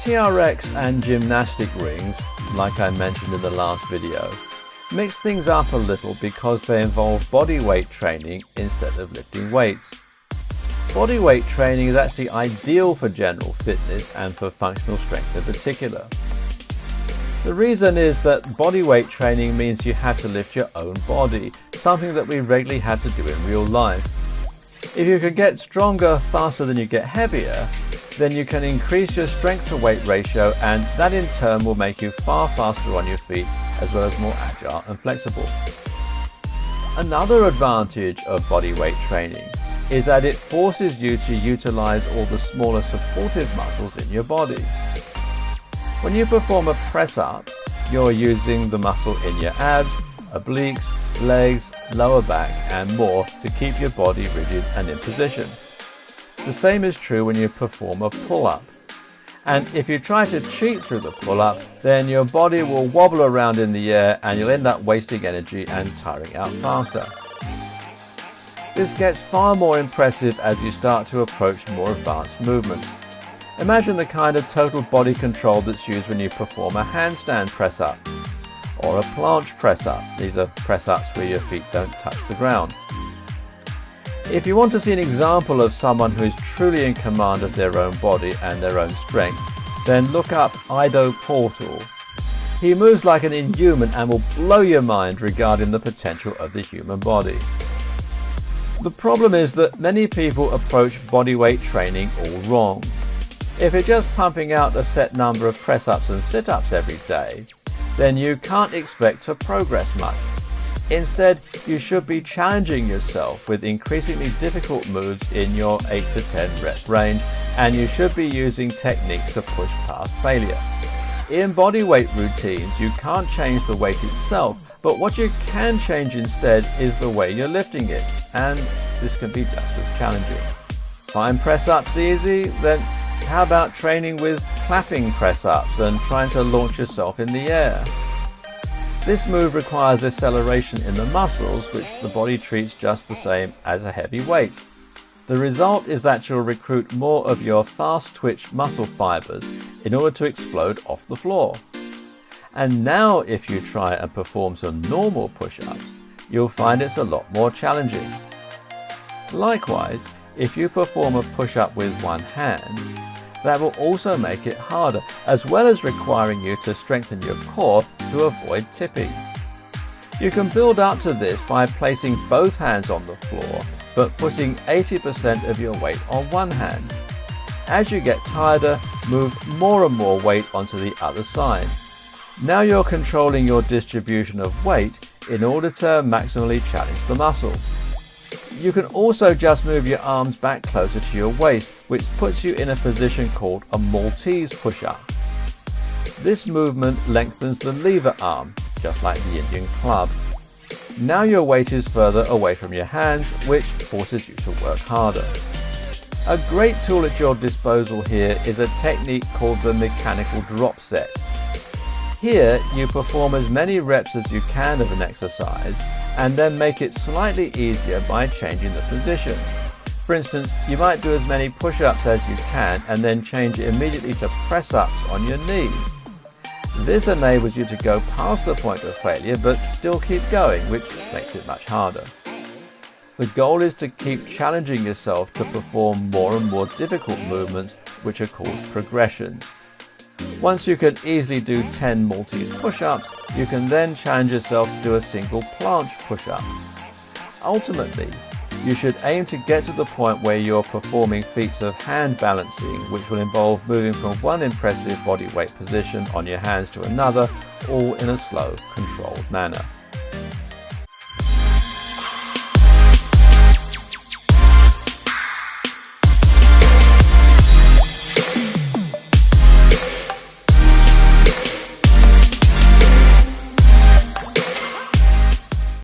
TRX and gymnastic rings, like I mentioned in the last video, mix things up a little because they involve body weight training instead of lifting weights. Body weight training is actually ideal for general fitness and for functional strength in particular. The reason is that body weight training means you have to lift your own body, something that we regularly have to do in real life. If you can get stronger faster than you get heavier, then you can increase your strength to weight ratio, and that in turn will make you far faster on your feet as well as more agile and flexible. Another advantage of body weight training is that it forces you to utilize all the smaller supportive muscles in your body. When you perform a press up, you're using the muscle in your abs, obliques, legs, lower back and more to keep your body rigid and in position. The same is true when you perform a pull-up. And if you try to cheat through the pull-up, then your body will wobble around in the air and you'll end up wasting energy and tiring out faster. This gets far more impressive as you start to approach more advanced movements. Imagine the kind of total body control that's used when you perform a handstand press-up or a planche press-up. These are press-ups where your feet don't touch the ground. If you want to see an example of someone who is truly in command of their own body and their own strength, then look up Ido Portal. He moves like an inhuman and will blow your mind regarding the potential of the human body. The problem is that many people approach bodyweight training all wrong. If you're just pumping out a set number of press-ups and sit-ups every day, then you can't expect to progress much. Instead, you should be challenging yourself with increasingly difficult moves in your 8 to 10 rep range, and you should be using techniques to push past failure. In bodyweight routines, you can't change the weight itself, but what you can change instead is the way you're lifting it, and this can be just as challenging. Find press-ups easy? Then how about training with clapping press-ups and trying to launch yourself in the air? This move requires acceleration in the muscles, which the body treats just the same as a heavy weight. The result is that you'll recruit more of your fast-twitch muscle fibers in order to explode off the floor. And now if you try and perform some normal push-ups, you'll find it's a lot more challenging. Likewise, if you perform a push-up with one hand, that will also make it harder, as well as requiring you to strengthen your core to avoid tipping. You can build up to this by placing both hands on the floor, but putting 80% of your weight on one hand. As you get tireder, move more and more weight onto the other side. Now you're controlling your distribution of weight in order to maximally challenge the muscle. You can also just move your arms back closer to your waist, which puts you in a position called a Maltese push-up. This movement lengthens the lever arm, just like the Indian club. Now your weight is further away from your hands, which forces you to work harder. A great tool at your disposal here is a technique called the mechanical drop set. Here you perform as many reps as you can of an exercise and then make it slightly easier by changing the position. For instance, you might do as many push-ups as you can and then change it immediately to press-ups on your knees. This enables you to go past the point of failure but still keep going, which makes it much harder. The goal is to keep challenging yourself to perform more and more difficult movements, which are called progressions. Once you can easily do 10 Maltese push-ups, you can then challenge yourself to do a single planche push-up. Ultimately, you should aim to get to the point where you're performing feats of hand balancing, which will involve moving from one impressive body weight position on your hands to another, all in a slow, controlled manner.